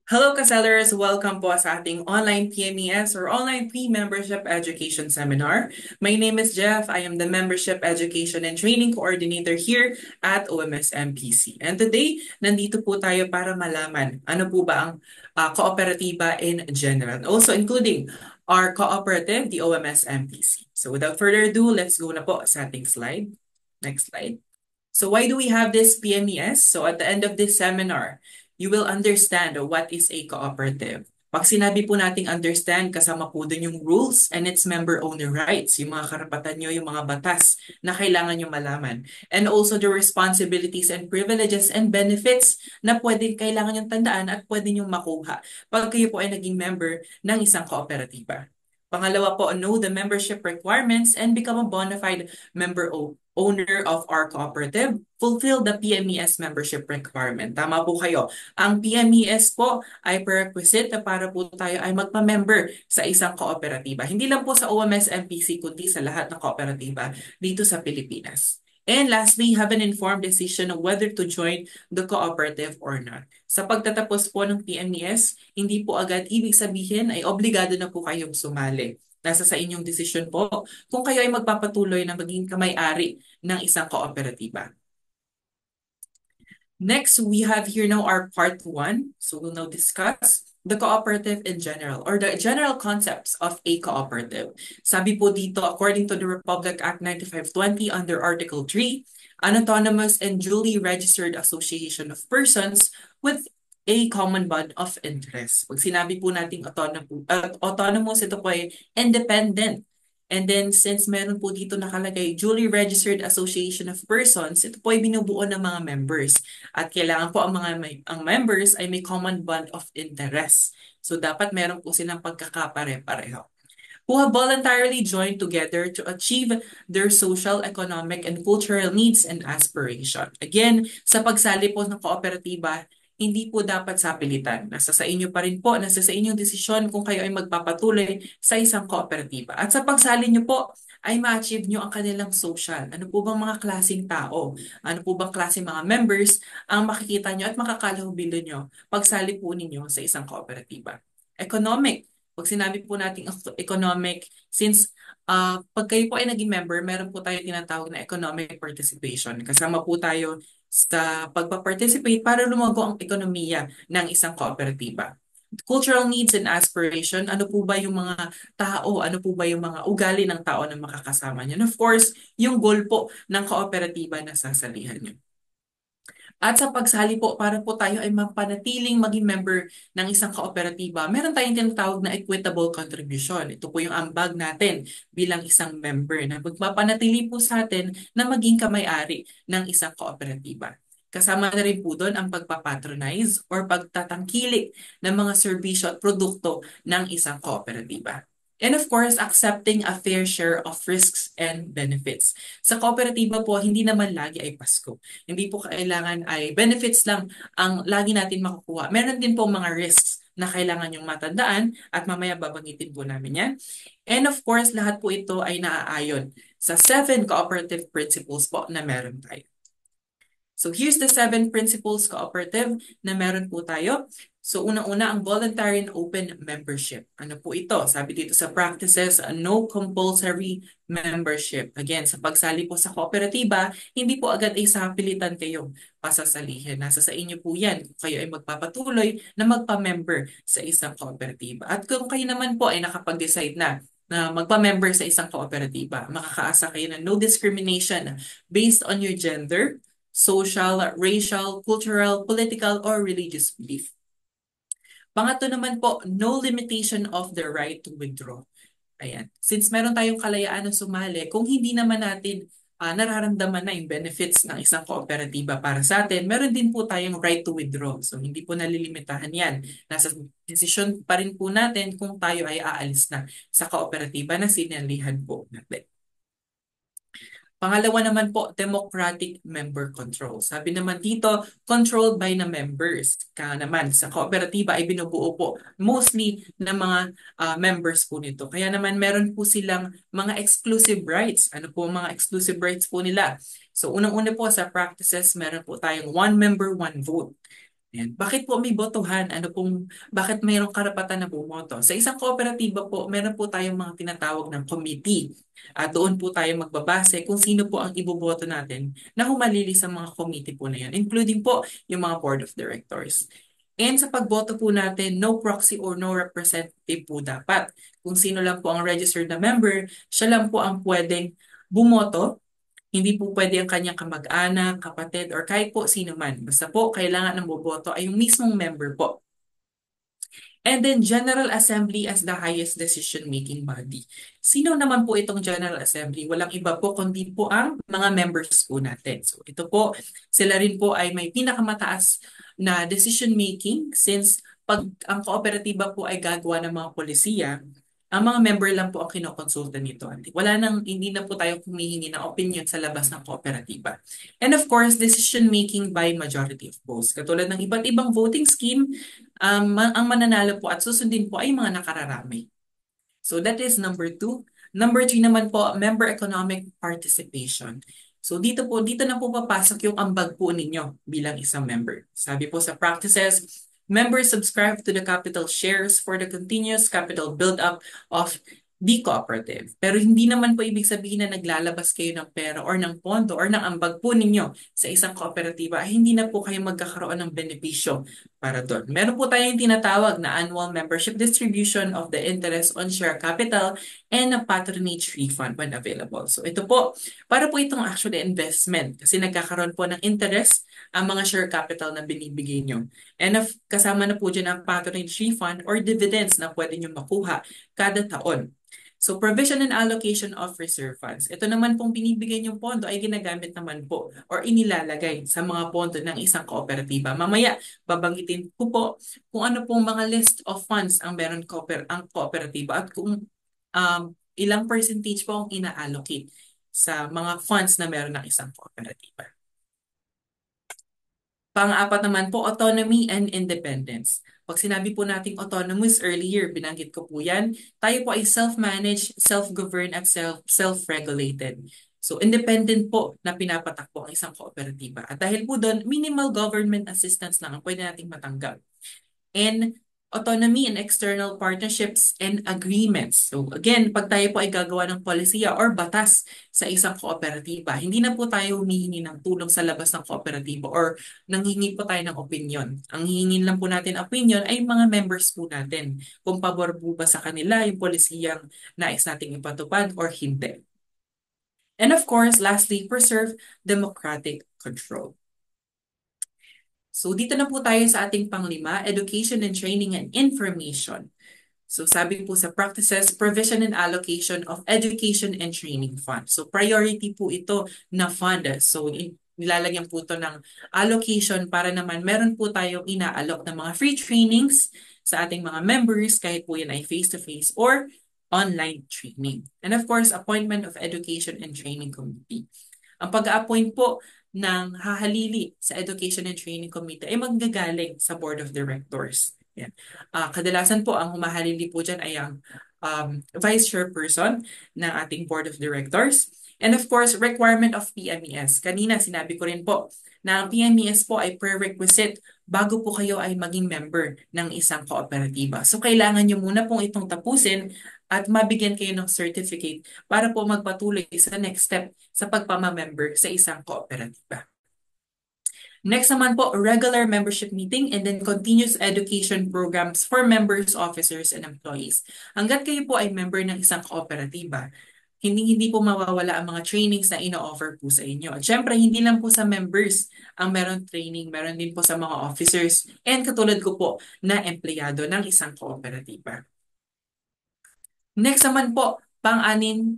Hello, ka-sellers! Welcome po sa ating online PMES or Online Pre-Membership Education Seminar. My name is Jeff. I am the Membership Education and Training Coordinator here at OMS MPC. And today, nandito po tayo para malaman ano po ba ang kooperatiba in general. Also including our cooperative, the OMS MPC. So without further ado, let's go na po sa ating slide. Next slide. So why do we have this PMES? So at the end of this seminar, you will understand what is a cooperative. Pag sinabi po nating understand, kasama po dun yung rules and its member-owner rights, yung mga karapatan nyo, yung mga batas na kailangan nyo malaman. And also the responsibilities and privileges and benefits na kailangan nyo tandaan at pwede nyo makuha pag kayo po ay naging member ng isang kooperatiba. Pangalawa po, know the membership requirements and become a bona fide owner of our cooperative, fulfill the PMES membership requirement. Tama po kayo. Ang PMES po ay prerequisite para po tayo ay magpa-member sa isang kooperatiba. Hindi lang po sa OMS MPC kundi sa lahat ng kooperatiba dito sa Pilipinas. And lastly, have an informed decision on whether to join the cooperative or not. Sa pagtatapos po ng PMES, hindi po agad ibig sabihin ay obligado na po kayong sumali. Nasa sa inyong desisyon po kung kayo ay magpapatuloy na maging kamay-ari ng isang kooperatiba. Next, we have here now our part 1. So we'll now discuss the cooperative in general or the general concepts of a cooperative. Sabi po dito, according to the Republic Act 9520 under Article 3, an autonomous and duly registered association of persons with a common bond of interest. Pag sinabi po nating autonomous, ito po ay independent. And then, since meron po dito nakalagay, duly registered association of persons, ito po ay binubuo ng mga members. At kailangan po ang members ay may common bond of interest. So, dapat meron po silang pagkakapare-pareho who have voluntarily joined together to achieve their social, economic, and cultural needs and aspiration. Again, sa pagsali po ng kooperatiba, hindi po dapat sapilitan. Nasa sa inyo pa rin po, nasa sa inyong desisyon kung kayo ay magpapatuloy sa isang kooperatiba. At sa pagsali nyo po, ay ma-achieve nyo ang kanilang social. Ano po bang mga klaseng tao? Ano po bang klaseng mga members ang makikita nyo at makakalahubilo nyo pagsali po ninyo sa isang kooperatiba? Economic. Pag sinabi po nating economic, since pag kayo po ay naging member, meron po tayo tinatawag na economic participation. Kasama po tayo sa pagpa-participate para lumago ang ekonomiya ng isang kooperatiba. Cultural needs and aspiration, ano po ba yung mga tao, ano po ba yung mga ugali ng tao na makakasama niyo? And of course, yung goal po ng kooperatiba na sasalihan niyo. At sa pagsali po, para po tayo ay mapanatiling maging member ng isang kooperatiba, meron tayong tinatawag na equitable contribution. Ito po yung ambag natin bilang isang member na magpapanatili po sa atin na maging kamay-ari ng isang kooperatiba. Kasama na rin po doon ang pagpapatronize or pagtatangkilik ng mga serbisyo at produkto ng isang kooperatiba. And of course, accepting a fair share of risks and benefits. Sa kooperatiba po, hindi naman lagi ay Pasko. Hindi po kailangan ay benefits lang ang lagi natin makukuha. Meron din po mga risks na kailangan yung matandaan at mamaya babangitin po namin yan. And of course, lahat po ito ay naaayon sa 7 cooperative principles po na meron tayo. So here's the 7 principles cooperative na meron po tayo. So unang-una ang voluntary and open membership. Ano po ito? Sabi dito sa practices, no compulsory membership. Again, sa pagsali po sa kooperatiba, hindi po agad ay sapilitan kayong pasasalihin. Nasa sa inyo po yan kung kayo ay magpapatuloy na magpa-member sa isang kooperatiba. At kung kayo naman po ay nakapag-decide na magpa-member sa isang kooperatiba, makakaasa kayo na no discrimination based on your gender, social, racial, cultural, political, or religious belief. Pangatlo naman po, no limitation of the right to withdraw. Ayan. Since meron tayong kalayaan na sumali, kung hindi naman natin nararamdaman na yung benefits ng isang kooperatiba para sa atin, meron din po tayong right to withdraw. So hindi po nalilimitahan yan. Nasa desisyon pa rin po natin kung tayo ay aalis na sa kooperatiba na sinalihan po natin. Pangalawa naman po, democratic member control. Sabi naman dito, controlled by the members. Kaya naman, sa kooperatiba ay binubuo po mostly ng mga members po nito. Kaya naman meron po silang mga exclusive rights. Ano po mga exclusive rights po nila? So unang-una po sa practices, meron po tayong one member, one vote. Ayan. Bakit po may botohan? Bakit mayroong karapatan na bumoto? Sa isang kooperatiba po, meron po tayong mga tinatawag ng committee. At doon po tayo magbabase kung sino po ang iboboto natin na humalili sa mga committee po na yan, including po yung mga board of directors. And sa pagboto po natin, no proxy or no representative po dapat. Kung sino lang po ang registered na member, siya lang po ang pwedeng bumoto. Hindi po pwede ang kanyang kamag-anak, kapatid, or kahit po sino man. Basta po, kailangan ng boboto ay yung mismong member po. And then General Assembly as the highest decision-making body. Sino naman po itong General Assembly? Walang iba po kundi po ang mga members po natin. So ito po, sila rin po ay may pinakamataas na decision-making since pag ang kooperatiba po ay gagawa ng mga polisiya, ang mga member lang po ang kinokonsulta nito. Hindi na po tayo humihingi ng opinion sa labas ng kooperatiba. And of course, decision-making by majority of votes. Katulad ng iba't ibang voting scheme, ang mananalo po at susundin po ay mga nakararami. So that is number 2. Number 3 naman po, member economic participation. So dito na po papasok yung ambag po ninyo bilang isang member. Sabi po sa practices, members subscribe to the capital shares for the continuous capital build-up of the cooperative. Pero hindi naman po ibig sabihin na naglalabas kayo ng pera or ng pondo or ng ambag po ninyo sa isang kooperatiba ay hindi na po kayo magkakaroon ng benepisyo para doon. Meron po tayong tinatawag na annual membership distribution of the interest on share capital and a patronage refund when available. So ito po, para po itong actually investment kasi nagkakaroon po ng interest ang mga share capital na binibigay nyo. And kasama na po dyan ang patronage refund or dividends na pwede nyo makuha kada taon. So provision and allocation of reserve funds. Ito naman pong binibigay niyong pondo ay ginagamit naman po or inilalagay sa mga pondo ng isang kooperatiba. Mamaya, babanggitin ko po kung ano pong mga list of funds ang meron ang kooperatiba at kung ilang percentage po ang ina-allocate sa mga funds na meron ng isang kooperatiba. Pang-apat naman po, autonomy and independence. Pag sinabi po nating autonomous earlier, binanggit ko po yan, tayo po ay self-managed, self-governed, at self-regulated. So independent po na pinapatakbo ang isang kooperatiba. At dahil po doon, minimal government assistance lang ang pwede nating matanggap. And autonomy in external partnerships and agreements. So again, pag tayo po ay gagawa ng polisiya or batas sa isang kooperatiba, hindi na po tayo humihingi ng tulong sa labas ng kooperatiba or nanghingi po tayo ng opinion. Ang hihingin lang po natin opinion ay mga members po natin. Kung pabor po ba sa kanila yung polisiyang nais nating ipatupad or hindi. And of course, lastly, preserve democratic control. So dito na po tayo sa ating panglima, education and training and information. So sabi po sa practices, provision and allocation of education and training fund. So priority po ito na fund. So nilalagyan po ito ng allocation para naman meron po tayong ina-allok ng mga free trainings sa ating mga members kahit po yan ay face-to-face or online training. And of course, appointment of education and training committee. Ang pag-appoint po ng hahalili sa Education and Training Committee ay manggagaling sa Board of Directors. Yan. Kadalasan po ang humahalili po dyan ay ang Vice Chairperson ng ating Board of Directors. And of course, requirement of PMES. Kanina sinabi ko rin po na ang PMES po ay prerequisite bago po kayo ay maging member ng isang kooperatiba. So kailangan nyo muna pong itong tapusin at mabigyan kayo ng certificate para po magpatuloy sa next step sa pagpamamember sa isang kooperatiba. Next naman po, regular membership meeting and then continuous education programs for members, officers, and employees. Hanggat kayo po ay member ng isang kooperatiba, hindi po mawawala ang mga trainings na ino-offer po sa inyo. At syempre, hindi lang po sa members ang meron training, meron din po sa mga officers and katulad ko po na empleyado ng isang kooperatiba. Next naman po, pang-anim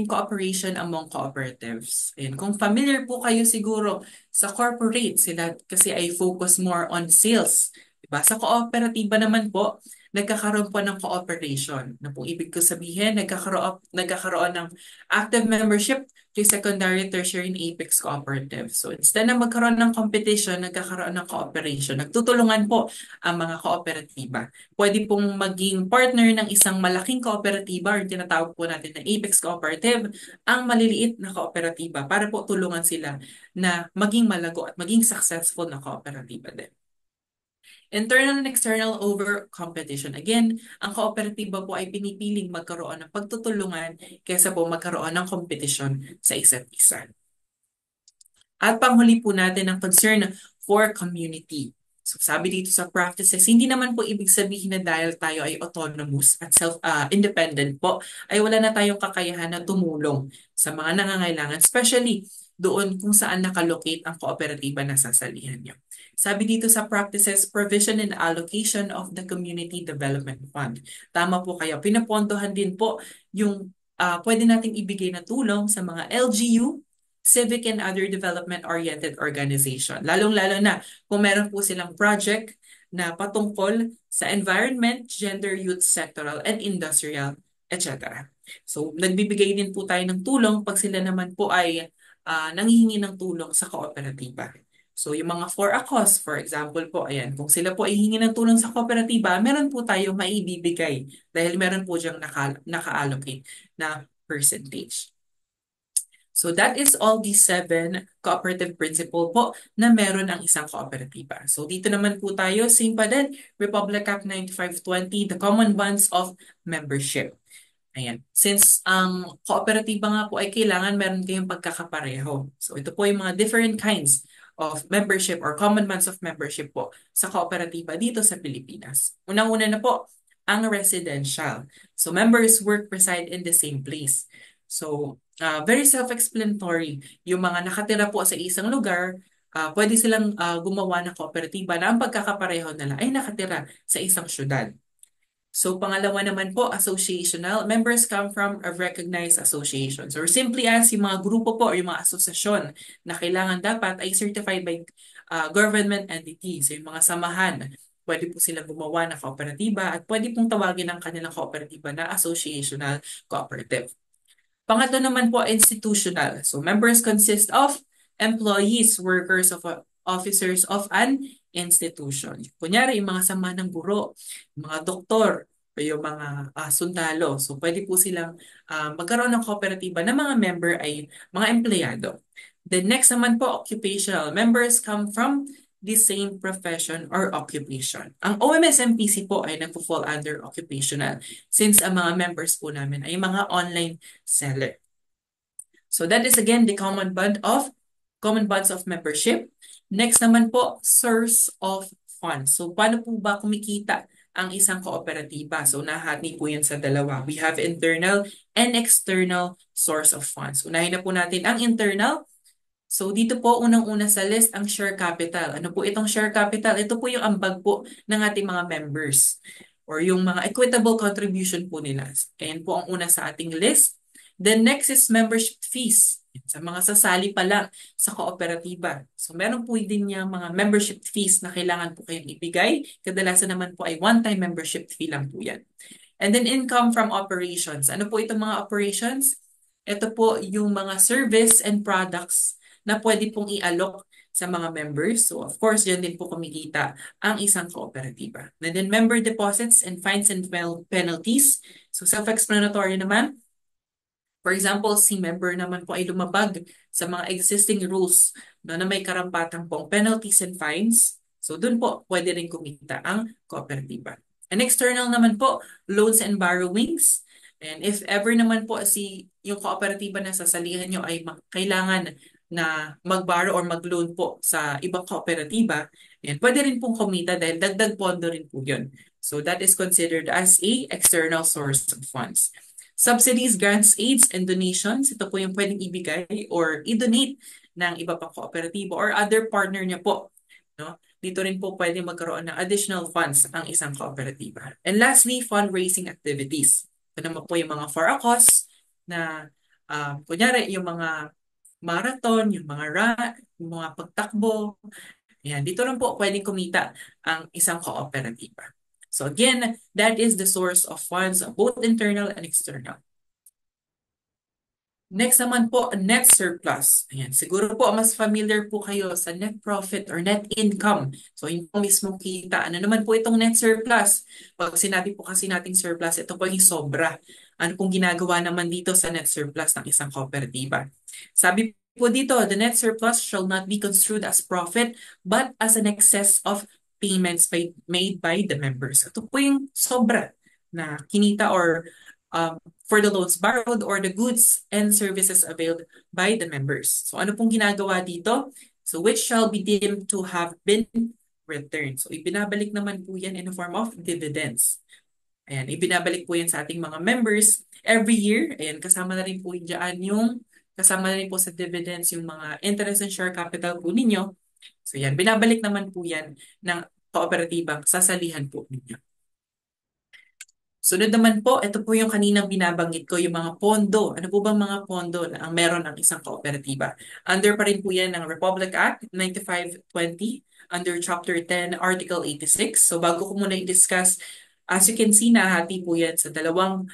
cooperation among cooperatives. And kung familiar po kayo siguro sa corporate, sila kasi ay focus more on sales. Diba? Sa kooperatiba naman po, nagkakaroon po ng cooperation. Na po ibig ko sabihin, nagkakaroon ng active membership to secondary, tertiary, and apex cooperative. So instead na magkaroon ng competition, nagkakaroon ng cooperation. Nagtutulungan po ang mga kooperatiba. Pwede pong maging partner ng isang malaking kooperatiba or tinatawag po natin na apex cooperative, ang maliliit na kooperatiba para po tulungan sila na maging malago at maging successful na kooperatiba din. Internal and external over competition. Again, ang kooperatiba po ay pinipiling magkaroon ng pagtutulungan kaysa po magkaroon ng kompetisyon sa isa't isa. At panghuli po natin ang concern for community. So sabi dito sa practices, hindi naman po ibig sabihin na dahil tayo ay autonomous at self-independent po, ay wala na tayong kakayahan na tumulong sa mga nangangailangan, especially doon kung saan nakalocate ang kooperatiba na sasalihan nyo. Sabi dito sa practices, provision and allocation of the Community Development Fund. Tama po kayo. Pinapondohan din po yung pwede nating ibigay na tulong sa mga LGU, civic and other development-oriented organization. Lalong-lalo na kung meron po silang project na patungkol sa environment, gender, youth, sectoral, and industrial, etc. So, nagbibigay din po tayo ng tulong pag sila naman po ay nanghihingi ng tulong sa kooperatiba. So, yung mga for a cause, for example po, ayan, kung sila po ay hingi ng tulong sa kooperatiba, meron po tayo maibibigay dahil meron po diyang naka-allocate na percentage. So that is all the 7 cooperative principle po na meron ang isang kooperatiba. So dito naman po tayo, same pa din, Republic Act 9520, the common bonds of membership. Ayan. Since ang kooperatiba nga po ay kailangan meron kayong pagkakapareho. So ito po yung mga different kinds of membership or common bonds of membership po sa kooperatiba dito sa Pilipinas. Unang-una na po, ang residential. So members work, reside in the same place. So very self-explanatory. Yung mga nakatira po sa isang lugar, pwede silang gumawa ng kooperatiba na ang pagkakapareho nila ay nakatira sa isang syudad. So pangalawa naman po, associational. Members come from a recognized associations or simply as yung mga grupo po or yung mga asosasyon na kailangan dapat ay certified by government entities. So yung mga samahan, pwede po silang gumawa ng kooperatiba at pwede pong tawagin ang kanilang kooperatiba na associational cooperative. Pangatlo naman po, institutional. So members consist of employees, workers, officers of an institution. Kunyari, yung mga sama ng guro, yung mga doktor, o yung mga sundalo. So pwede po silang magkaroon ng kooperatiba na mga member ay mga empleyado. The next naman po, occupational. Members come from the same profession or occupation. Ang OMS-MPC po ay nagpo-fall under occupational since ang mga members po namin ay mga online seller. So that is again the common bonds of membership. Next naman po, source of funds. So paano po ba kumikita ang isang kooperatiba? So nahati po yan sa dalawa. We have internal and external source of funds. Unahin na po natin ang internal. So dito po unang-una sa list ang share capital. Ano po itong share capital? Ito po yung ambag po ng ating mga members or yung mga equitable contribution po nila. Ayan po ang una sa ating list. Then next is membership fees. Sa mga sasali pa lang sa kooperatiba. So meron po din niya mga membership fees na kailangan po kayong ibigay. Kadalasan naman po ay one-time membership fee lang po yan. And then income from operations. Ano po itong mga operations? Ito po yung mga service and products na pwede pong i-alok sa mga members. So of course, dyan din po kumikita ang isang kooperatiba. And then member deposits and fines and penalties. So self-explanatory naman. For example, si member naman po ay lumabag sa mga existing rules na may karampatang pong penalties and fines. So dun po pwede rin kumita ang kooperatiba. And external naman po, loans and borrowings. And if ever naman po yung kooperatiba na sasalihan nyo ay kailangan na mag-borrow or mag-loan po sa ibang kooperatiba, yan, pwede rin pong kumita dahil dagdag pondo rin po yun. So that is considered as a external source of funds. Subsidies, grants, aids, and donations. Ito po yung pwedeng ibigay or i-donate ng iba pang kooperatiba or other partner niya po. No? Dito rin po pwede magkaroon ng additional funds ang isang kooperatiba. And lastly, fundraising activities. Ito naman po yung mga for a cause na kunyari yung mga marathon, yung yung mga pagtakbo. Ayan, dito rin po pwedeng kumita ang isang kooperatiba. So again, that is the source of funds, both internal and external. Next naman po, net surplus. Ayan, siguro po mas familiar po kayo sa net profit or net income. So yung po mismong kita. Ano naman po itong net surplus? Pag sinabi po kasi nating surplus, ito po yung sobra. Ano pong ginagawa naman dito sa net surplus ng isang kooperatiba? Sabi po dito, the net surplus shall not be construed as profit but as an excess of payments made by the members. Ito po yung sobra na kinita or for the loans borrowed or the goods and services availed by the members. So ano pong ginagawa dito? So which shall be deemed to have been returned. So ibinabalik naman po yan in the form of dividends. Ayan, ibinabalik po yan sa ating mga members every year. Ayan, kasama na rin po dyan kasama na rin po sa dividends yung mga interest and share capital po ninyo. So yan, binabalik naman po yan ng kooperatibang sasalihan po ninyo. Sunod naman po, ito po yung kaninang binabanggit ko, yung mga pondo. Ano po bang mga pondo na ang meron ng isang kooperatiba? Under pa rin po yan ng Republic Act 9520, under Chapter 10, Article 86. So bago ko muna i-discuss, as you can see, nahati po yan sa dalawang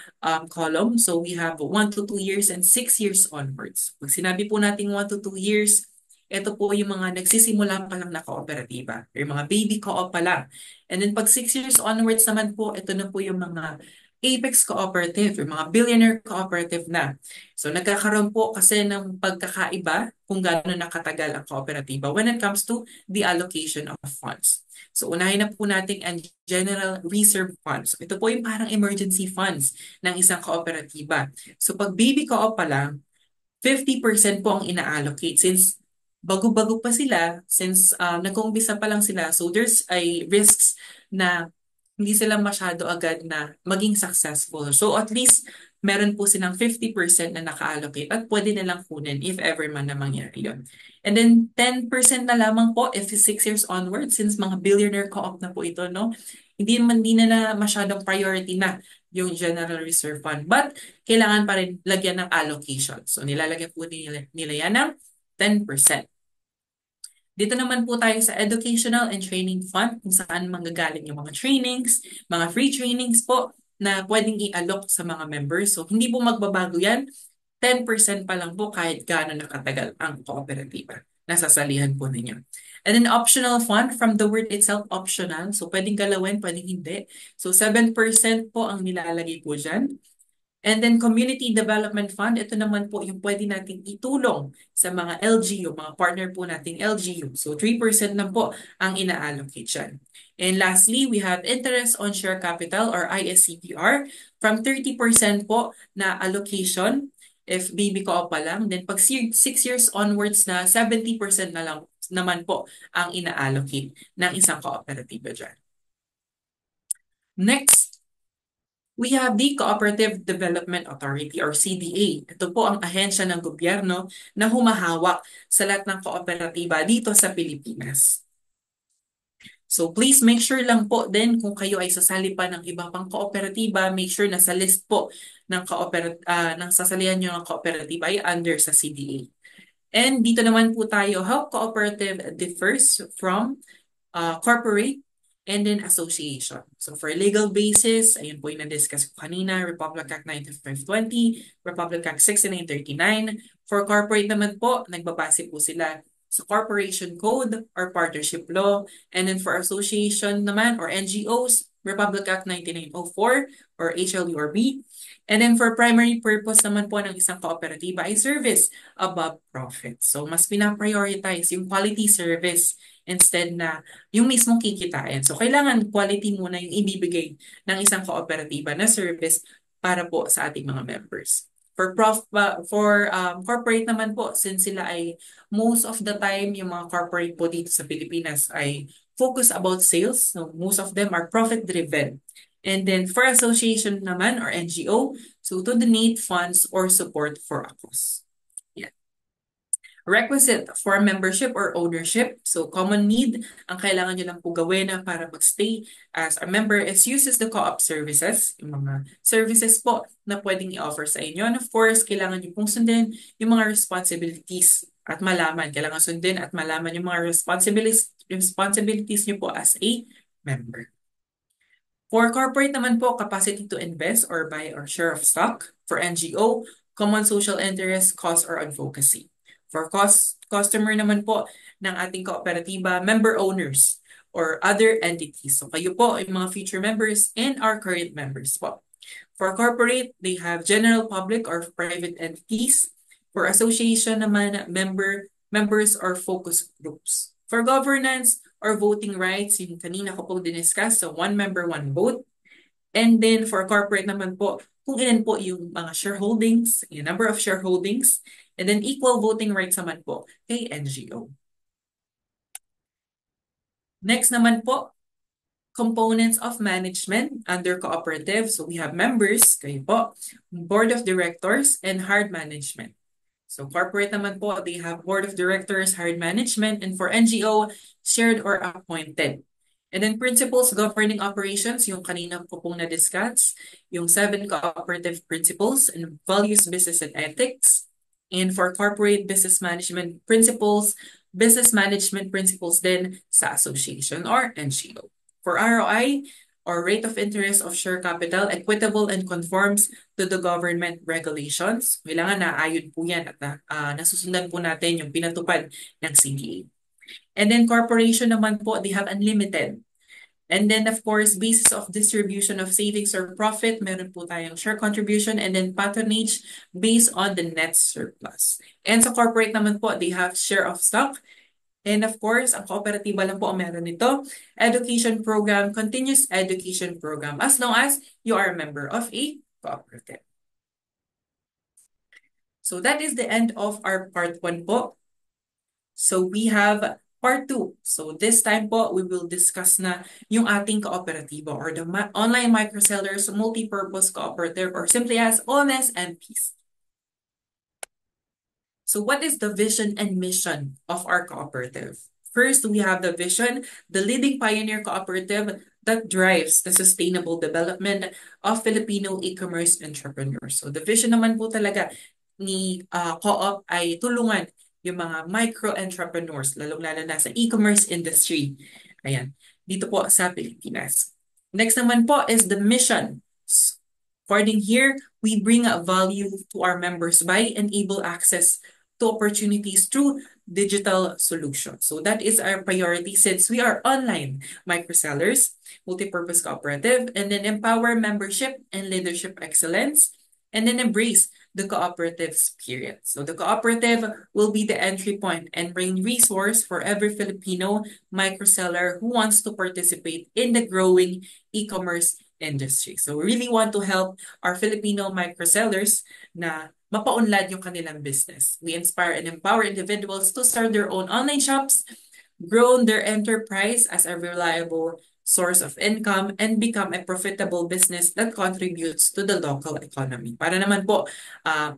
column. So we have 1 to 2 years and 6 years onwards. Pag sinabi po natin 1 to 2 years, ito po yung mga nagsisimula pa lang na kooperatiba or mga baby co-op pa lang. And then pag 6 years onwards naman po, ito na po yung mga apex cooperative or mga billionaire cooperative na. So nagkakaroon po kasi ng pagkakaiba kung gaano nakatagal ang kooperatiba when it comes to the allocation of funds. So unahin na po natin ang General Reserve Funds. Ito po yung parang emergency funds ng isang kooperatiba. So pag baby co-op pa lang, 50% po ang ina-allocate since bago-bago pa sila, since nag-uumpisa pa lang sila. So there's a risks na hindi sila masyado agad na maging successful. So at least meron po silang 50% na naka-allocate at pwede nilang kunin if ever man na mangyari yun. And then 10% na lamang po if 6 years onward since mga billionaire co-op na po ito, no? Hindi na masyadong priority na yung General Reserve Fund. But kailangan pa rin lagyan ng allocation. So nilalagyan po nila yan ng 10%. Dito naman po tayo sa Educational and Training Fund kung saan manggagaling yung mga trainings, mga free trainings po na pwedeng i-allok sa mga members. So hindi po magbabago yan. 10% pa lang po kahit gaano nakatagal ang kooperatiba. Nasasalihan po ninyo. And then optional fund from the word itself, optional. So pwedeng galawin, pwedeng hindi. So 7% po ang nilalagay po dyan. And then Community Development Fund, ito naman po yung pwede natin itulong sa mga LGU, mga partner po nating LGU. So 3% lang po ang ina-allocate dyan. And lastly, we have Interest on Share Capital or ISCPR from 30% po na allocation if baby co-op pa lang. Then pag 6 years onwards na 70% na lang naman po ang ina-allocate ng isang kooperatiba dyan. Next, we have the Cooperative Development Authority or CDA. Ito po ang ahensya ng gobyerno na humahawak sa lahat ng kooperatiba dito sa Pilipinas. So please make sure lang po din kung kayo ay sasali pa ng iba pang kooperatiba, make sure na sa list po ng sasalihan nyo ng kooperatiba ay under sa CDA. And dito naman po tayo, how cooperative differs from corporate and then association. So for legal basis, ayun po yung na-discuss ko kanina, Republic Act 9520, Republic Act 6939. For corporate naman po, nagbabase po sila sa Corporation Code or Partnership Law. And then for association naman or NGOs, Republic Act 9904 or HLURB. And then for primary purpose naman po ng isang kooperatiba ay service above profit. So mas pinaprioritize yung quality service instead na yung mismong kikitain. So kailangan quality muna yung ibibigay ng isang kooperatiba na service para po sa ating mga members. For corporate naman po, since sila ay most of the time yung mga corporate po dito sa Pilipinas ay focus about sales. So most of them are profit driven. And then for association naman or NGO, so to donate funds or support for a cause. Requisite for membership or ownership. So common need, ang kailangan nyo lang po gawin na para mag-stay as a member is uses the co-op services, yung mga services po na pwedeng i-offer sa inyo. And of course, kailangan nyo pong sundin yung mga responsibilities at malaman. Kailangan sundin at malaman yung mga responsibilities nyo po as a member. For corporate naman po, capacity to invest or buy or share of stock. For NGO, common social interest, cause or advocacy. For customer naman po ng ating kooperatiba, member owners or other entities. So kayo po ay mga future members and our current members po. For corporate, they have general public or private entities. For association naman, members or focus groups. For governance or voting rights, yung kanina ko pong diniscuss, so one member, one vote. And then for corporate naman po, kung ilan po yung mga shareholdings, yung number of shareholdings, and then equal voting rights naman po kay NGO. Next naman po, components of management under cooperative. So we have members, kayo po, board of directors, and hard management. So corporate naman po, they have board of directors, hard management, and for NGO, shared or appointed. And then principles governing operations, yung kanina ko pong na-discuss, yung 7 cooperative principles and values, business, and ethics. And for corporate business management principles din sa association or NGO. For ROI, or rate of interest of share capital, equitable and conforms to the government regulations. Kailangan naayon po yan at nasusundan po natin yung pinatupad ng CDA. And then corporation naman po, they have unlimited. And then of course, basis of distribution of savings or profit, meron po tayong share contribution and then patronage based on the net surplus. And sa corporate naman po, they have share of stock. And of course, ang kooperatiba lang po ang meron nito, education program, continuous education program, as long as you are a member of a cooperative. So that is the end of our part 1 po. So we have part 2. So this time po, we will discuss na yung ating kooperatiba or the online microsellers multi-purpose cooperative or simply as OMS MPs. So what is the vision and mission of our cooperative? First, we have the vision, the leading pioneer cooperative that drives the sustainable development of Filipino e-commerce entrepreneurs. So the vision naman po talaga ni Co-op ay tulungan yung mga micro-entrepreneurs, lalong-lalo na sa e-commerce industry. Ayan, dito po sa Pilipinas. Next naman po is the mission. According here, we bring a value to our members by enable access to opportunities through digital solutions. So that is our priority since we are online microsellers, multi-purpose cooperative, and then empower membership and leadership excellence, and then embrace the cooperative spirit. So the cooperative will be the entry point and bring resource for every Filipino microseller who wants to participate in the growing e-commerce industry. So we really want to help our Filipino microsellers na mapaunlad yung kanilang business. We inspire and empower individuals to start their own online shops, grow their enterprise as a reliable source of income, and become a profitable business that contributes to the local economy. Para naman po,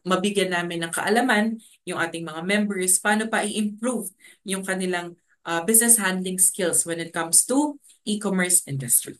mabigyan namin ng kaalaman yung ating mga members paano pa i-improve yung kanilang business handling skills when it comes to e-commerce industry.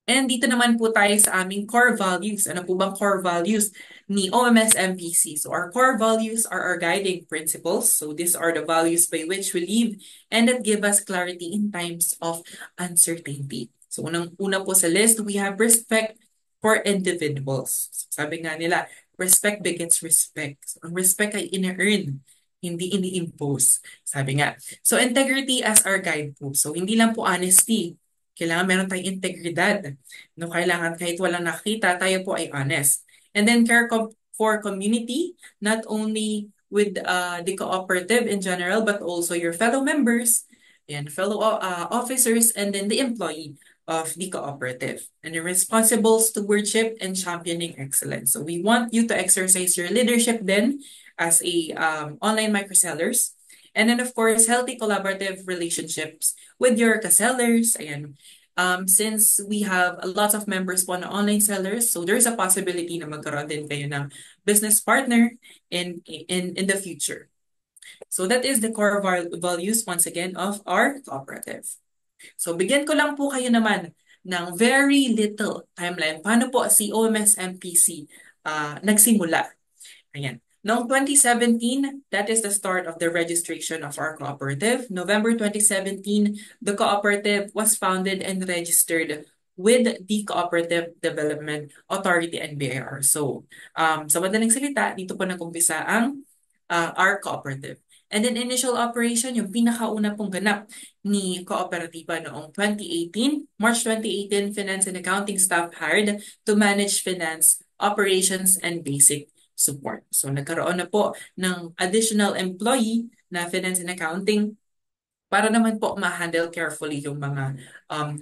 And dito naman po tayo sa aming core values. Ano po bang core values ni OMS MPC? So our core values are our guiding principles. So these are the values by which we live and that give us clarity in times of uncertainty. So unang-una po sa list, we have respect for individuals. So, sabi nga nila, respect begets respect. So, ang respect ay ina-earn, hindi ini-impose. Sabi nga. So integrity as our guidepost. So hindi lang po honesty. Kailangan meron tayong integridad. No, kailangan kahit walang nakita, tayo po ay honest. And then care for community, not only with the cooperative in general, but also your fellow members, and fellow officers, and then the employee of the cooperative. And the responsible stewardship and championing excellence. So we want you to exercise your leadership then as a online microsellers. And then of course, healthy collaborative relationships with your kasellers. Ayan. Since we have a lot of members po na online sellers, so there's a possibility na magkaroon din kayo ng business partner in the future. So that is the core values once again of our cooperative. So bigyan ko lang po kayo naman ng very little timeline. Paano po si OMS MPC nagsimula? Ayan. Noong 2017, that is the start of the registration of our cooperative. November 2017, the cooperative was founded and registered with the Cooperative Development Authority and BIR. So, sa madaling salita, dito po nag-umpisa ang our cooperative. And then initial operation, yung pinakauna pong ganap ni Kooperatiba noong 2018, March 2018, Finance and Accounting staff hired to manage finance, operations, and basic support. So nagkaroon na po ng additional employee na finance and accounting para naman po ma-handle carefully yung mga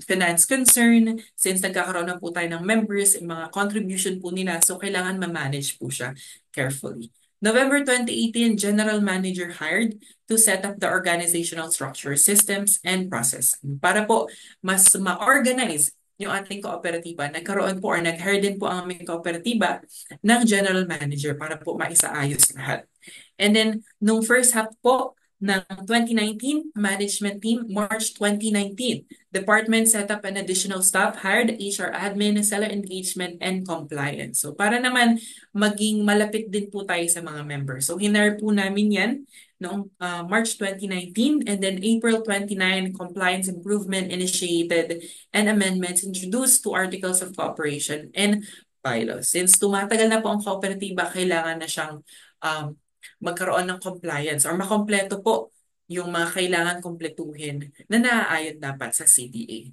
finance concern since nagkakaroon na po tayo ng members, yung mga contribution po nila. So, kailangan ma-manage po siya carefully. November 2018, General Manager hired to set up the organizational structure, systems, and process. Para po mas ma-organize yung ating kooperatiba, nagkaroon po or nag-hire din po ang aming kooperatiba ng General Manager para po maisaayos lahat. And then, nung first half po ng 2019, management team, March 2019, department set up an additional staff, hired HR admin, seller engagement, and compliance. So, para naman maging malapit din po tayo sa mga members. So, hinire po namin yan noong March 2019, and then April 29, compliance improvement initiated and amendments introduced to articles of cooperation and bylaws. Since tumatagal na po ang kooperatiba, kailangan na siyang um, magkaroon ng compliance or makompleto po yung mga kailangan kumpletuhin na naaayon dapat sa CDA.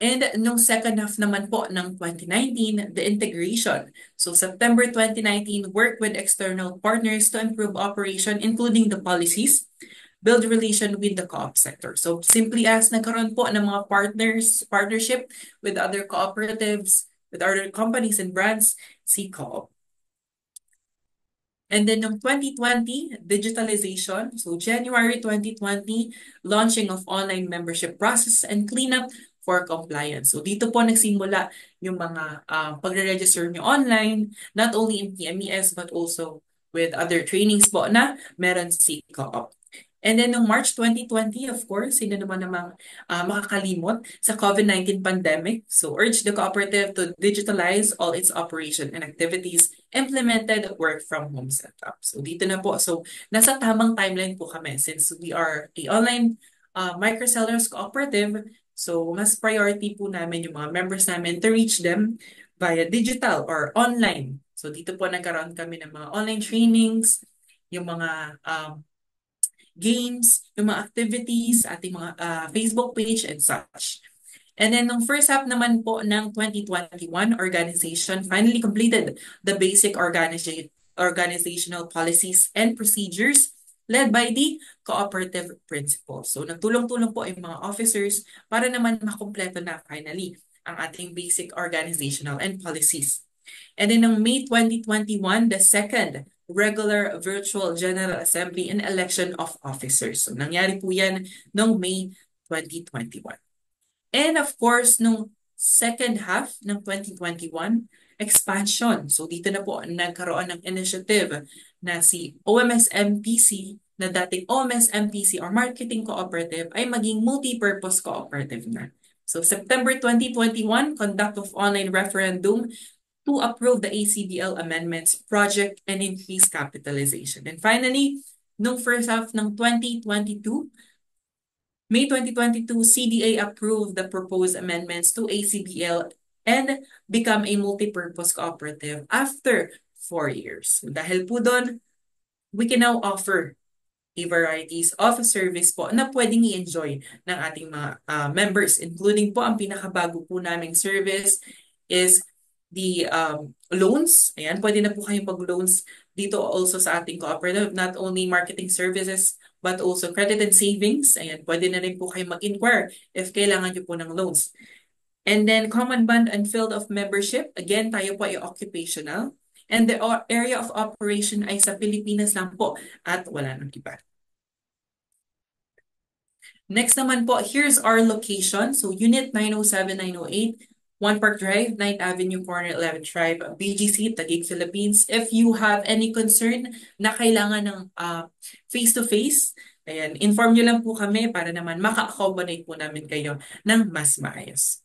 And nung second half naman po ng 2019, the integration. So September 2019, work with external partners to improve operation, including the policies, build relation with the co-op sector. So simply as nagkaroon po ng mga partnership with other cooperatives, with other companies and brands, si co-op. And then noong 2020, digitalization. So January 2020, launching of online membership process and cleanup for compliance. So dito po nagsimula yung mga pagre-register nyo online, not only in PMES but also with other trainings po na meron si Co-op. And then noong March 2020, of course, sino naman namang makakalimot sa COVID-19 pandemic. So urge the cooperative to digitalize all its operation and activities, implemented work from home setup. So dito na po. So nasa tamang timeline po kami since we are a online microsellers cooperative. So mas priority po namin yung mga members namin to reach them via digital or online. So dito po nagkaroon kami ng mga online trainings, yung mga games, yung mga activities, ating mga Facebook page and such. And then, nung first half naman po ng 2021, organization finally completed the basic organizational policies and procedures led by the cooperative principles. So, nagtulong-tulong po yung mga officers para naman makumpleto na finally ang ating basic organizational and policies. And then, noong May 2021, the second regular virtual General Assembly and election of officers. So, nangyari po yan noong May 2021. And of course, nung second half ng 2021, expansion. So dito na po nagkaroon ng initiative na si OMS MPC na dating OMS MPC or Marketing Cooperative ay maging multi-purpose cooperative na. So September 2021, conduct of online referendum to approve the ACBL amendments project and increase capitalization. And finally, nung first half ng 2022, May 2022, CDA approved the proposed amendments to ACBL and become a multi-purpose cooperative after 4 years. Dahil po doon, we can now offer a varieties of service po na pwedeng i-enjoy ng ating mga members, including po ang pinakabago po naming service is the loans. Ayan, pwede na po kayong pag-loans dito also sa ating cooperative, not only marketing services, but also credit and savings. Ayan, pwede na rin po kayo mag-inquire if kailangan nyo po ng loans. And then common bond and field of membership, again, tayo po ay occupational. And the area of operation ay sa Pilipinas lang po at wala nang iba. Next naman po, here's our location. So Unit 907, 908, One Park Drive, 9th Avenue, Corner 11th Drive, BGC, Taguig, Philippines. If you have any concern na kailangan ng face-to-face, ayan, inform nyo lang po kami para naman maka-accommodate po namin kayo ng mas maayos.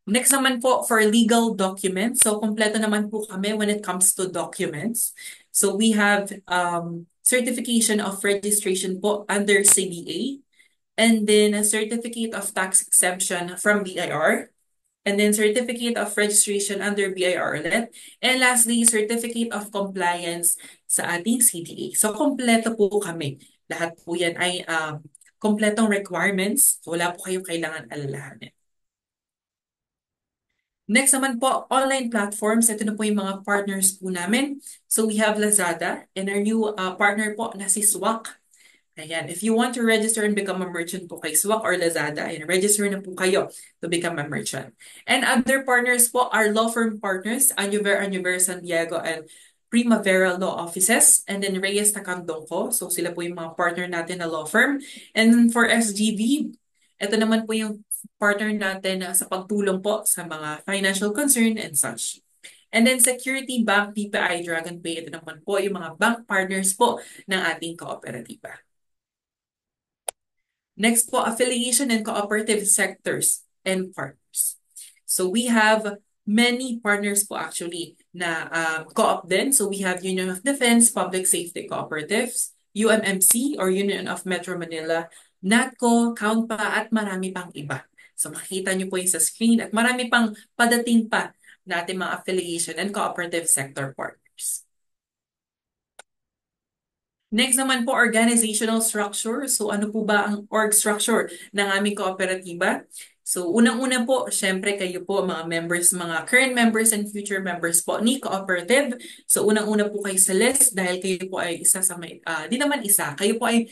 Next naman po for legal documents. So kompleto naman po kami when it comes to documents. So we have certification of registration po under CDA. And then a certificate of tax exemption from BIR, and then certificate of registration under BIR ulit, and lastly, certificate of compliance sa ating CDA. So, kompleto po kami. Lahat po yan ay kompletong requirements. So, wala po kayong kailangan alalahanin. Next naman po, online platforms. Ito na po yung mga partners po namin. So, we have Lazada, and our new partner po na si Swak. Ayan. If you want to register and become a merchant po kay Swak or Lazada, ayan, register na po kayo to become a merchant. And other partners po are law firm partners, Anuver San Diego, and Primavera Law Offices, and then Reyes Takandongko. So sila po yung mga partner natin na law firm. And for SGB, ito naman po yung partner natin sa pagtulong po sa mga financial concern and such. And then Security Bank, BPI, DragonPay, ito naman po yung mga bank partners po ng ating kooperatiba. Next po, affiliation and cooperative sectors and partners. So we have many partners po actually na co-op din. So we have Union of Defense, Public Safety Cooperatives, UMMC or Union of Metro Manila, NATCO, COUNTPA at marami pang iba. So makikita niyo po yung sa screen at marami pang padating pa natin mga affiliation and cooperative sector partners. Next naman po, organizational structure. So ano po ba ang org structure ng aming kooperatiba? So unang-una po, syempre kayo po mga members, mga current members and future members po ni cooperative. So unang-una po kayo sa list dahil kayo po ay isa sa di naman isa, kayo po ay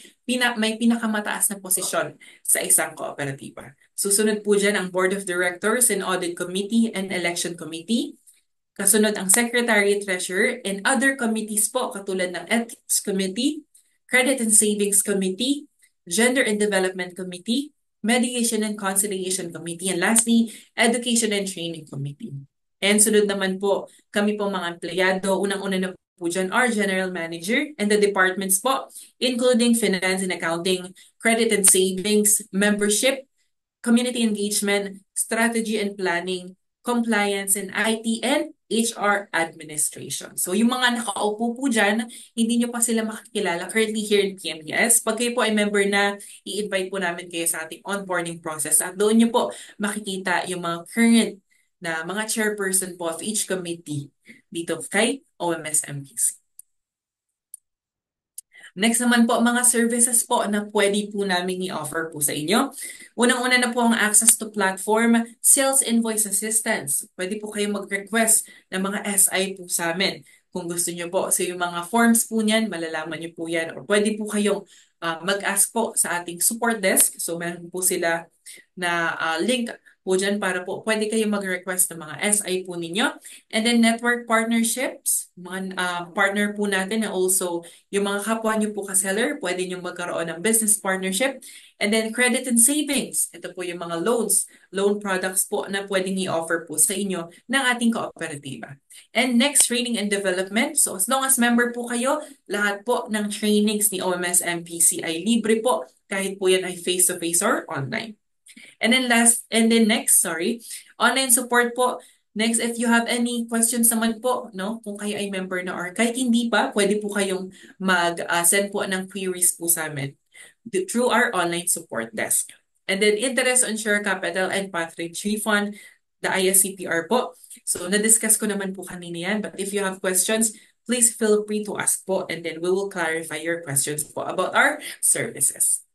may pinakamataas na posisyon sa isang kooperatiba. Susunod po dyan ang Board of Directors and Audit Committee and Election Committee. Kasunod ang Secretary, Treasurer, and other committees po katulad ng Ethics Committee, Credit and Savings Committee, Gender and Development Committee, Mediation and Conciliation Committee, and lastly, Education and Training Committee. And sunod naman po, kami po mga empleyado, unang-una na po dyan, our General Manager and the departments po, including Finance and Accounting, Credit and Savings, Membership, Community Engagement, Strategy and Planning, Compliance and IT, and HR Administration. So yung mga nakaupo po dyan, hindi nyo pa sila makikilala currently here in PMES. Pag kayo po ay member na, i-invite po namin kayo sa ating onboarding process at doon nyo po makikita yung mga current na mga chairperson po of each committee dito kay OMS MPC. Next naman po, mga services po na pwede po namin i-offer po sa inyo. Unang-una na po ang access to platform, sales invoice assistance. Pwede po kayo mag-request ng mga SI po sa amin. Kung gusto nyo po, so yung mga forms po niyan, malalaman nyo po yan. O pwede po kayong mag-ask po sa ating support desk. So meron po sila na link po dyan para po pwede kayo mag-request ng mga SI po ninyo. And then network partnerships, mga partner po natin na also yung mga kapwa nyo po ka-seller, pwede nyo magkaroon ng business partnership. And then credit and savings, ito po yung mga loans, loan products po na pwedeng i-offer po sa inyo ng ating kooperatiba. And next, training and development. So as long as member po kayo, lahat po ng trainings ni OMS MPC ay libre po, kahit po yan ay face-to-face or online. And then next, online support po. Next, if you have any questions naman po, no, kung kayo ay member na or kahit hindi pa, pwede po kayong mag-send po ng queries po sa amin through our online support desk. And then interest on share capital and path-rate refund, the ISCPR po. So na-discuss ko naman po kanina yan, but if you have questions, please feel free to ask po and then we will clarify your questions po about our services.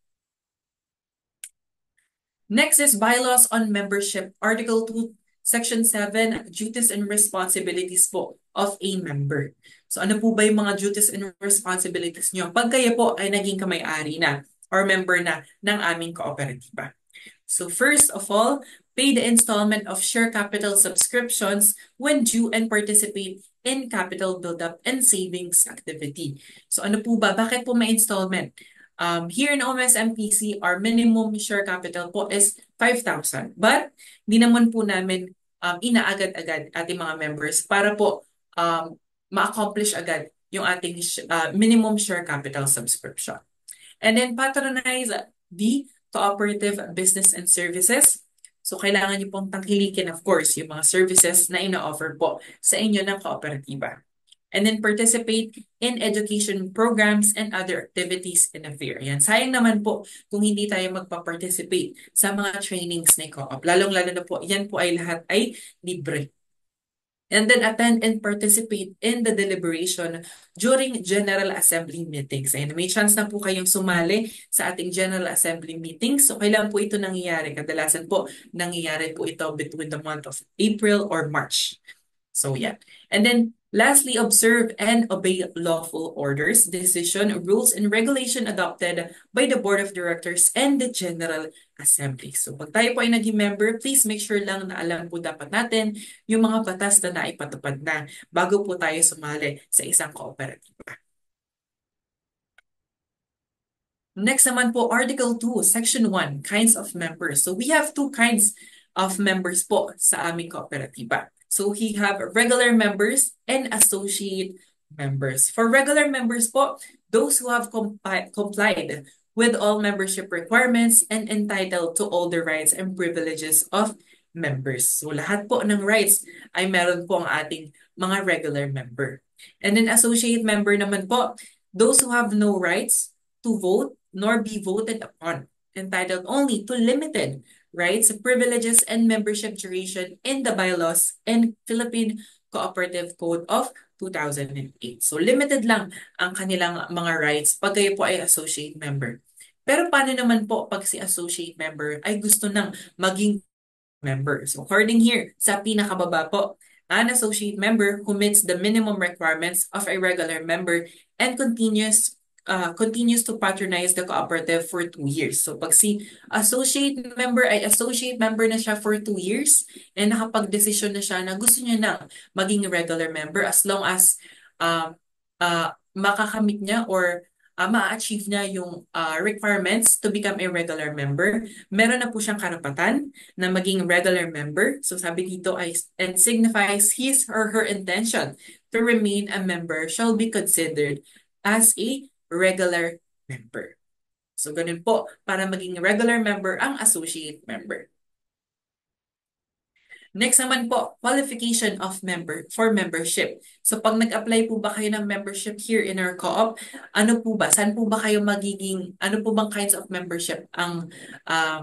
Next is bylaws on membership. Article 2, Section 7, duties and responsibilities po of a member. So ano po ba yung mga duties and responsibilities nyo pag kayo po ay naging kamay-ari na or member na ng aming kooperatiba? So first of all, pay the installment of share capital subscriptions when due and participate in capital build-up and savings activity. So ano po ba? Bakit po may installment? Here in OMS MPC, our minimum share capital po is 5,000. But di naman po namin inaagad-agad ating mga members para po ma-accomplish agad yung ating minimum share capital subscription. And then patronize the cooperative business and services. So kailangan niyo pong tangkilikin, of course, yung mga services na ina-offer po sa inyo ng kooperatiba. And then participate in education programs and other activities in a fair. Yan. Sayang naman po kung hindi tayo magpa-participate sa mga trainings ni Co-op. Lalong-lalo na po, yan po ay lahat ay libre. And then attend and participate in the deliberation during General Assembly meetings. And may chance na po kayong sumali sa ating General Assembly meetings. So kailan po ito nangyayari? Kadalasan po nangyayari po ito between the month of April or March. So yeah. And then Lastly, observe and obey lawful orders, decision, rules, and regulation adopted by the Board of Directors and the General Assembly. So pag tayo po ay naging member, please make sure lang na alam po dapat natin yung mga batas na naipatupad na bago po tayo sumali sa isang kooperatiba. Next naman po, Article 2, Section 1, Kinds of Members. So we have two kinds of members po sa aming kooperatiba. So we have regular members and associate members. For regular members po, those who have complied with all membership requirements and entitled to all the rights and privileges of members. So lahat po ng rights ay meron po ang ating mga regular member. And then associate member naman po, those who have no rights to vote nor be voted upon, entitled only to limited rights, privileges, and membership duration in the bylaws and Philippine Cooperative Code of 2008. So limited lang ang kanilang mga rights pag kayo po ay associate member. Pero paano naman po pag si associate member ay gusto nang maging member? So according here, sa pinakababa po, an associate member who meets the minimum requirements of a regular member and continues to patronize the cooperative for 2 years. So pag si associate member ay associate member na siya for 2 years and nakapag-desisyon na siya na gusto niya na maging regular member as long as makakamit niya or ma-achieve niya yung requirements to become a regular member, meron na po siyang karapatan na maging regular member. So sabi dito ay and signifies his or her intention to remain a member shall be considered as a regular member. So ganun po, para maging regular member ang associate member. Next naman po, qualification of member for membership. So pag nag-apply po ba kayo ng membership here in our co-op, ano po ba? Saan po ba kayo magiging, ano po bang kinds of membership ang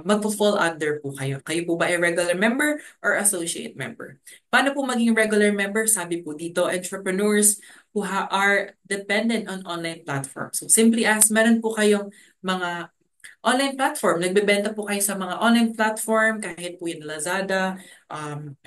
magpo-fall under po kayo? Kayo po ba ay regular member or associate member? Paano po maging regular member? Sabi po dito, entrepreneurs who are dependent on online platforms. So simply as, meron po kayong mga online platform. Nagbebenta po kayo sa mga online platform, kahit po yung Lazada,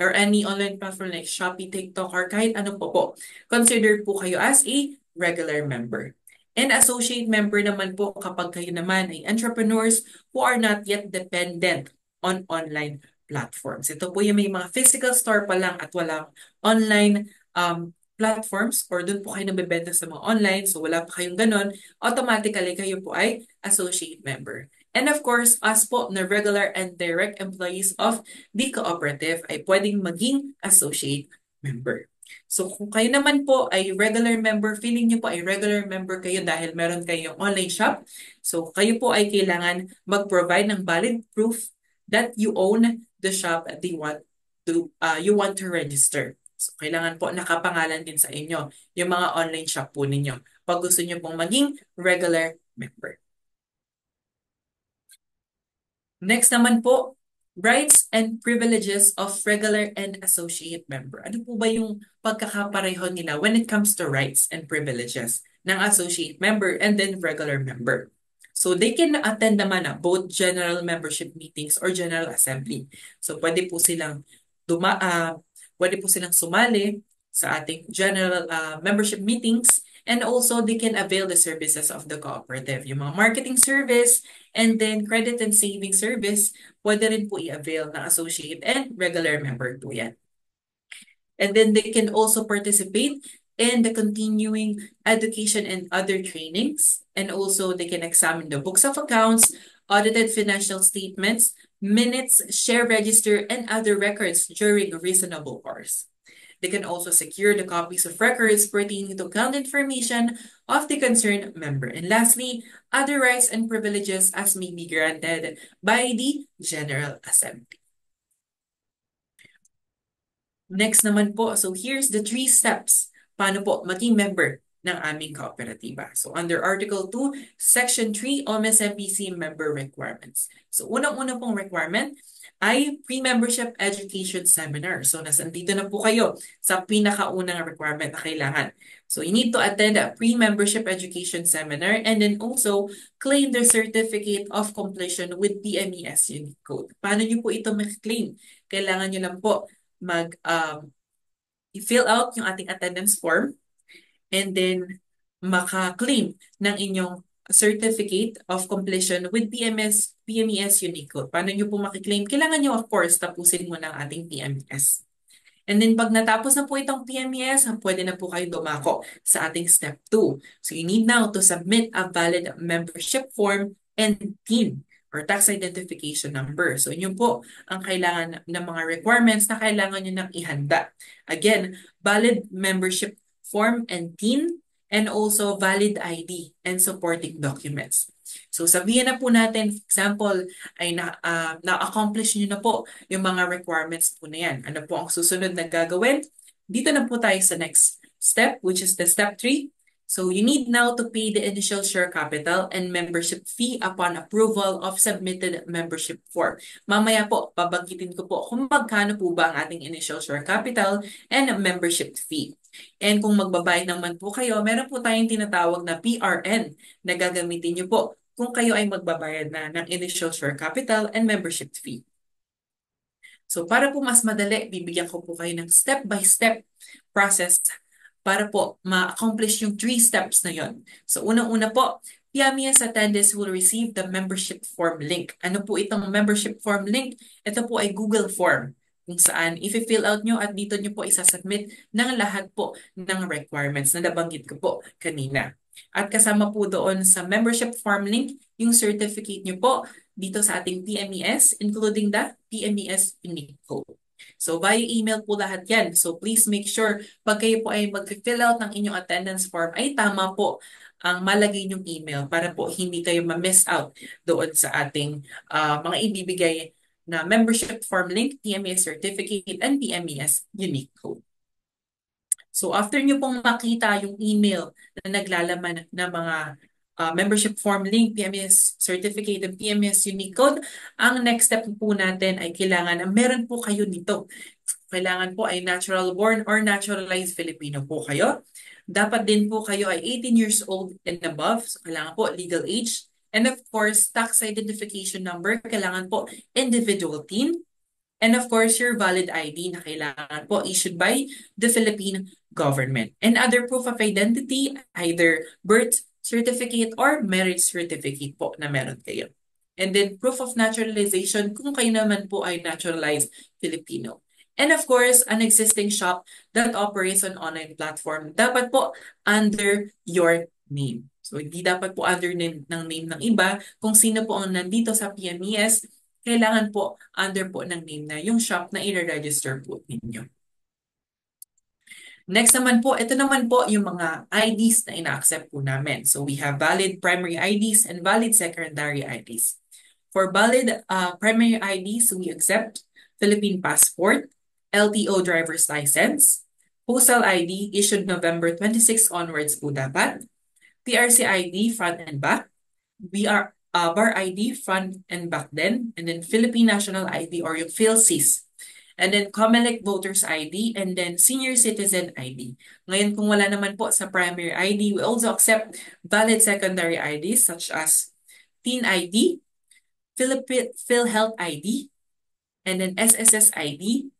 or any online platform like Shopee, TikTok, or kahit ano po. Consider po kayo as a regular member. And associate member naman po kapag kayo naman ay entrepreneurs who are not yet dependent on online platforms. Ito po yung may mga physical store pa lang at walang online platforms or doon po kayo nabibenta sa mga online, so wala pa kayong ganon, automatically kayo po ay associate member. And of course, us po na regular and direct employees of the cooperative ay pwedeng maging associate member. So kung kayo naman po ay regular member, feeling niyo po ay regular member kayo dahil meron kayong online shop, so kayo po ay kailangan mag-provide ng valid proof that you own the shop that you want to register. So, kailangan po nakapangalan din sa inyo yung mga online shop po ninyo pag gusto nyo pong maging regular member. Next naman po, rights and privileges of regular and associate member. Ano po ba yung pagkakapareho nila when it comes to rights and privileges ng associate member and then regular member? So they can attend naman both general membership meetings or general assembly. So pwede po silang pwede po silang sumali sa ating general membership meetings, and also they can avail the services of the cooperative. Yung mga marketing service and then credit and saving service, pwede rin po i-avail ng associate and regular member po yan. And then they can also participate in the continuing education and other trainings. And also they can examine the books of accounts, audited financial statements, minutes, share register, and other records during a reasonable course. They can also secure the copies of records pertaining to account information of the concerned member. And lastly, other rights and privileges as may be granted by the General Assembly. Next naman po, so here's the 3 steps paano po maging member ng aming kooperatiba. So under Article 2, Section 3, OMS-MPC member requirements. So unang-una pong requirement ay pre-membership education seminar. So nandito na po kayo sa pinakaunang requirement na kailangan. So you need to attend a pre-membership education seminar and then also claim the certificate of completion with PMES Unicode. Paano nyo po ito mag-claim? Kailangan nyo lang po i-fill out yung ating attendance form, and then maka-claim ng inyong certificate of completion with PMES Unicode. Paano nyo po makiklaim? Kailangan nyo, of course, tapusin mo ng ating PMES. And then pag natapos na po itong PMES, pwede na po kayo dumako sa ating step 2. So you need now to submit a valid membership form and PIN or tax identification number. So yun po ang kailangan ng mga requirements na kailangan nyo nang ihanda. Again, valid membership form and PIN, and also valid ID and supporting documents. So sabihin na po natin, for example, ay na-accomplish nyo na po yung mga requirements po na yan. Ano po ang susunod na gagawin? Dito na po tayo sa next step, which is the step 3. So you need now to pay the initial share capital and membership fee upon approval of submitted membership form. Mamaya po, babanggitin ko po kung magkano po ba ang ating initial share capital and membership fee. And kung magbabayad naman po kayo, meron po tayong tinatawag na PRN na gagamitin nyo po kung kayo ay magbabayad na ng initial share capital and membership fee. So para po mas madali, bibigyan ko po kayo ng step-by-step process para po ma-accomplish yung 3 steps na yon. So unang-una po, PMES attendees will receive the membership form link. Ano po itong membership form link? Ito po ay Google form kung saan i-fill out nyo at dito nyo po isasubmit ng lahat po ng requirements na nabanggit ko po kanina. At kasama po doon sa membership form link, yung certificate nyo po dito sa ating PMES, including the PMES Unicode. So via email po lahat yan. So please make sure pag kayo po ay mag-fill out ng inyong attendance form ay tama po ang malagay niyong email para po hindi kayo ma-miss out doon sa ating mga ibibigay na membership form link, PMES certificate, and PMES unique code. So after nyo pong makita yung email na naglalaman ng mga membership form link, PMES certificate, and PMES unique code, ang next step po natin ay kailangan na meron po kayo nito. Kailangan po ay natural born or naturalized Filipino po kayo. Dapat din po kayo ay 18 years old and above. So kailangan po legal age. And of course, tax identification number. Kailangan po individual TIN. And of course, your valid ID na kailangan po issued by the Philippine government. And other proof of identity, either birth certificate or marriage certificate po na meron kayo. And then proof of naturalization kung kayo naman po ay naturalized Filipino. And of course, an existing shop that operates on online platform dapat po under your name. So hindi dapat po under ng name ng iba. Kung sino po ang nandito sa PMES, kailangan po under po ng name na yung shop na i-register po ninyo. Next naman po, ito naman po yung mga IDs na ina-accept po namin. So we have valid primary IDs and valid secondary IDs. For valid primary IDs, we accept Philippine passport, LTO driver's license, postal ID issued November 26 onwards po dapat, PRC ID front and back, bar ID front and back din, and then Philippine National ID or yung PhilSys. And then COMELEC Voters ID, and then Senior Citizen ID. Ngayon, kung wala naman po sa primary ID, we also accept valid secondary IDs such as Teen ID, PhilHealth ID, and then SSS ID,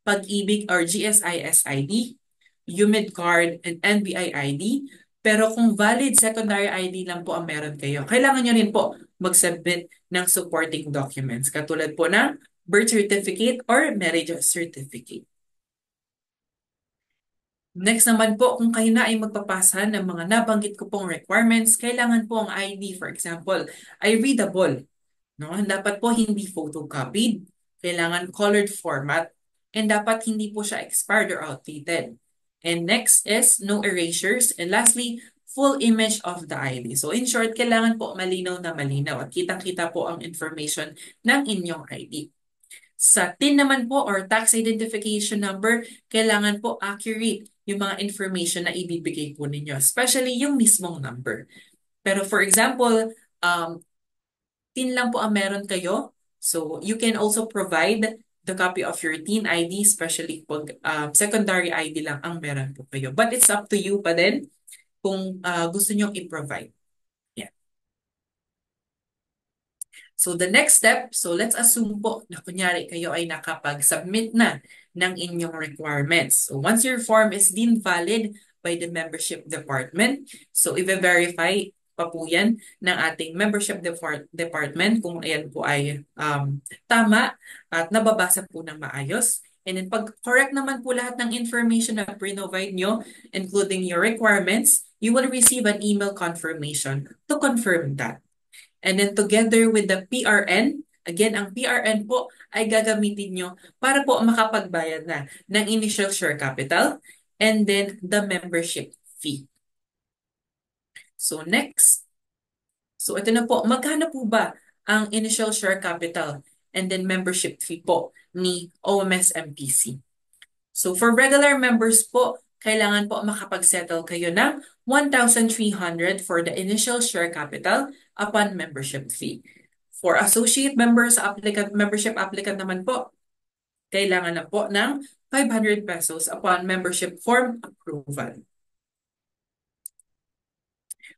Pag-ibig or GSIS ID, UMID card, and NBI ID. Pero kung valid secondary ID lang po ang meron kayo, kailangan nyo rin po mag-submit ng supporting documents katulad po ng birth certificate or marriage certificate. Next naman po, kung kayo na ay magpapasa ng mga nabanggit ko pong requirements, kailangan po ang ID, for example, ay readable. No? Dapat po hindi photocopied, kailangan colored format, and dapat hindi po siya expired or outdated. And next is no erasures. And lastly, full image of the ID. So in short, kailangan po malinaw na malinaw at kitang-kita po ang information ng inyong ID. Sa TIN naman po or tax identification number, kailangan po accurate yung mga information na ibibigay po ninyo, especially yung mismong number. Pero for example, TIN lang po ang meron kayo. So you can also provide the copy of your TIN ID, especially pag secondary ID lang ang meron po kayo. But it's up to you pa din kung gusto nyo i-provide. Yeah. So the next step, so let's assume po na kunyari kayo ay nakapag-submit na ng inyong requirements. So once your form is deemed valid by the membership department, so i-verify pa po yan ng ating membership department kung ayan po ay tama at nababasa po ng maayos. And then pag correct naman po lahat ng information na pre-provide nyo, including your requirements, you will receive an email confirmation to confirm that. And then together with the PRN, again, ang PRN po ay gagamitin nyo para po makapagbayad na ng initial share capital and then the membership fee. So next, so ito na po, magkano po ba ang initial share capital and then membership fee po ni OMS MPC? So for regular members po, kailangan po makapag-settle kayo ng 1,300 for the initial share capital upon membership fee. For associate members, membership applicant naman po, kailangan na po ng 500 pesos upon membership form approval.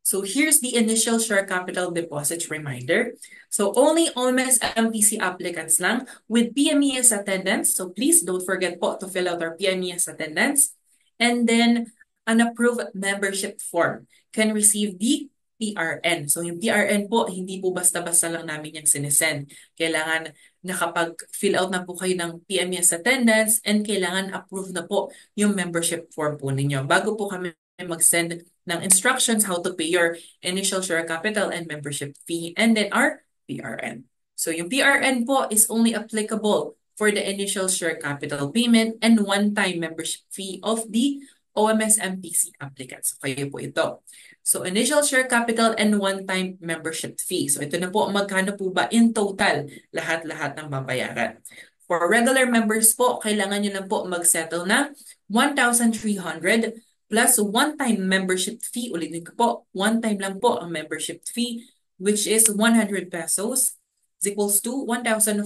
So here's the initial share capital deposit reminder. So only OMS MPC applicants lang with PMES attendance. So please don't forget po to fill out our PMES attendance. And then an approved membership form can receive the PRN. So yung PRN po, hindi po basta-basta lang namin yung sinesend. Kailangan nakapag-fill out na po kayo ng PMES attendance and kailangan approve na po yung membership form po ninyo bago po kami mag-send ng instructions how to pay your initial share capital and membership fee and then our PRN. So yung PRN po is only applicable for the initial share capital payment and one-time membership fee of the OMS MPC applicants. So kayo po ito. So initial share capital and one-time membership fee. So ito na po, magkano po ba in total lahat-lahat ng babayaran? For regular members po, kailangan nyo lang po mag-settle na 1,300 plus one-time membership fee. Ulitin ko po, one-time lang po ang membership fee, which is 100 pesos is equals to 1,400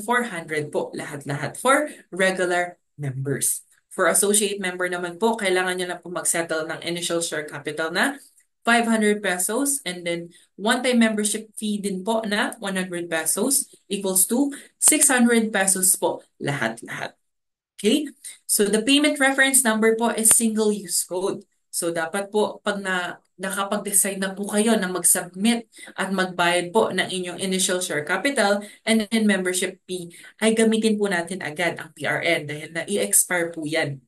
po lahat-lahat for regular members. For associate member naman po, kailangan nyo lang po mag-settle ng initial share capital na 500 pesos and then one-time membership fee din po na 100 pesos equals to 600 pesos po lahat-lahat. Okay? So the payment reference number po is single-use code. So dapat po pag nakapag-decide na po kayo na mag-submit at magbayad po ng inyong initial share capital and then membership fee, ay gamitin po natin agad ang PRN dahil na-i-expire po yan.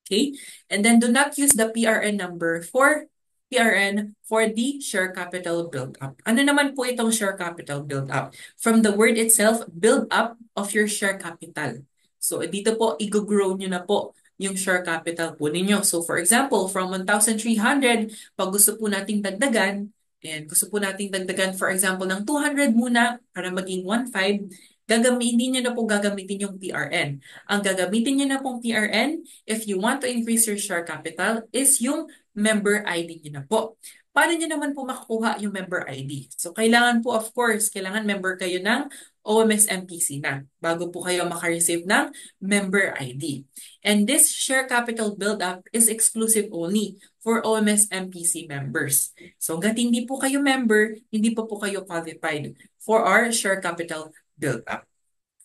Okay? And then do not use the PRN number for the share capital build-up. Ano naman po itong share capital build-up? From the word itself, build up of your share capital. So dito po, i-grow nyo na po yung share capital po ninyo. So for example, from 1,300, pag gusto po nating dagdagan, and gusto po nating dagdagan for example ng 200 muna para maging 1,500, hindi nyo na po gagamitin yung PRN. Ang gagamitin nyo na pong PRN, if you want to increase your share capital, is yung member ID nyo na po. Paano nyo naman po makukuha yung member ID? So kailangan po, of course, kailangan member kayo ng OMS MPC na bago po kayo makareceive ng member ID. And this share capital build-up is exclusive only for OMS MPC members. So hanggat hindi po kayo member, hindi po kayo qualified for our share capital build-up.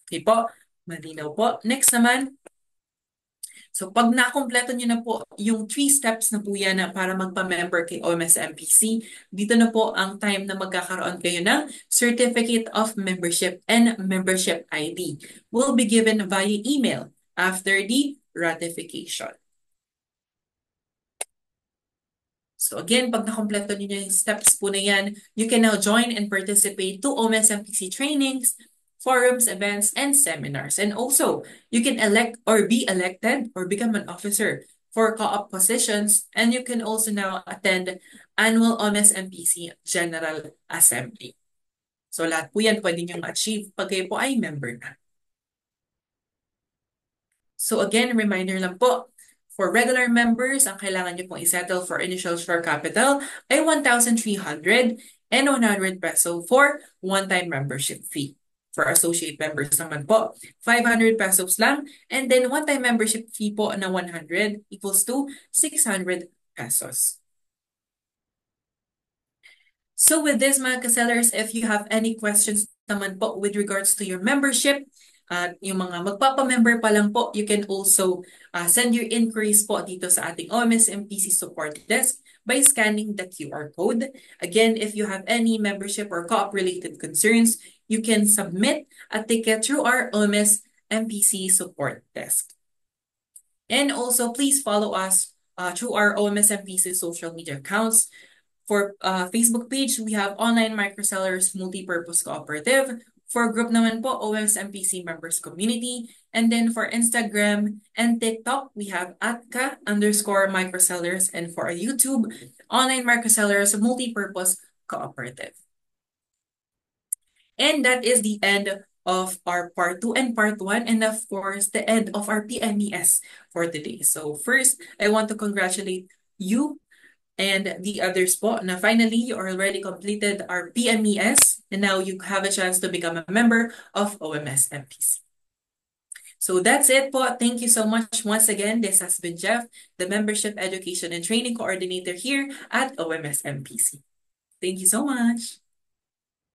Okay po? Malinaw po. Next naman, so pag nakompleto nyo na po yung 3 steps na po yan na para magpa-member kay OMS MPC, dito na po ang time na magkakaroon kayo ng Certificate of Membership and Membership ID will be given via email after the ratification. So again, pag nakompleto nyo yung steps po na yan, you can now join and participate to OMS MPC trainings, forums, events, and seminars. And also, you can elect or be elected or become an officer for co-op positions. And you can also now attend annual OMS MPC General Assembly. So lahat po yan pwede nyo achieve pag kayo po ay member na. So again, reminder lang po, for regular members, ang kailangan nyo pong isettle for initial share capital ay 1,300 and 100 peso for one-time membership fee. For associate members naman po, 500 pesos lang. And then one-time membership fee po na 100 equals to 600 pesos. So with this mga kasellers, if you have any questions naman po with regards to your membership. At yung mga magpapa-member pa lang po, you can also send your inquiries po dito sa ating OMS MPC support desk by scanning the QR code. Again, if you have any membership or co-op related concerns, you can submit a ticket through our OMS MPC support desk. And also, please follow us through our OMS MPC social media accounts. For Facebook page, we have Online Microsellers Multipurpose Cooperative. For group naman po, OMS MPC Members Community. And then for Instagram and TikTok, we have @ka_microsellers. And for our YouTube, Online Microsellers Multipurpose Cooperative. And that is the end of our part 2 and part 1, and of course, the end of our PMES for today. So first, I want to congratulate you and the others po na finally you already completed our PMES and now you have a chance to become a member of OMS MPC. So that's it po. Thank you so much once again. This has been Jeff, the Membership Education and Training Coordinator here at OMS MPC. Thank you so much.